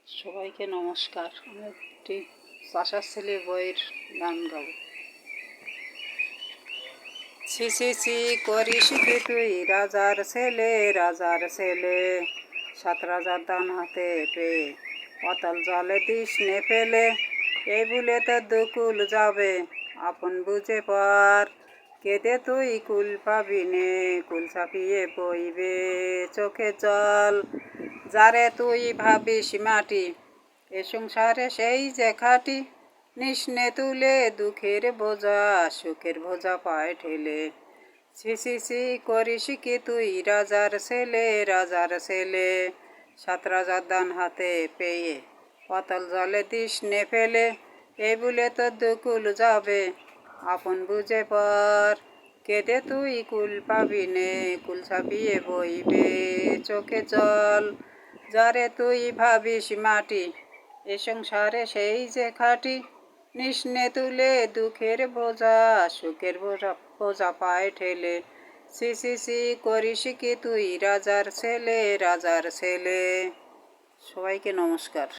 সবাইকে নমস্কার। আমি একটি চাষার ছেলে বইয়ের গান গাবো। ছি ছি ছি করিস কি তুই রাজার ছেলে, রাজার ছেলে, 7 রাজার দান হাতে পেয়ে অতল জলে দিস নে ফেলে। এই ভুলে তোর দুকুল যাবে, আপন বুঝে পার, কেঁদে তুই কুল পাবি নে, কুল ছাপিয়ে বইবে চোখে জল। যারে তুই ভাবিস মাটি, এ সংসারে সেই যে খাটি, নিষ্ণে তুলে দুঃখের বোঝা, সুখের বোঝা পায় ঠেলে। ছি ছি ছি করিস কি তুই রাজার ছেলে, রাজার ছেলে, 7 রাজার দান হাতে পেয়ে অতল জলে দিস নে ফেলে। এই বলে তোর দুকুল যাবে, আপন বুঝে পর, কেঁদে তুই কুল পাবি নে, কুল ছাপিয়ে বইবে চোখে জল। যারে তুই ভাবিস মাটি, এ সংসারে সেই যে খাটি, নিষ্ণে তুলে দুঃখের বোঝা, সুখের বোঝা পায় ঠেলে। ছি ছি ছি করিস কি তুই রাজার ছেলে, রাজার ছেলে। সবাইকে নমস্কার।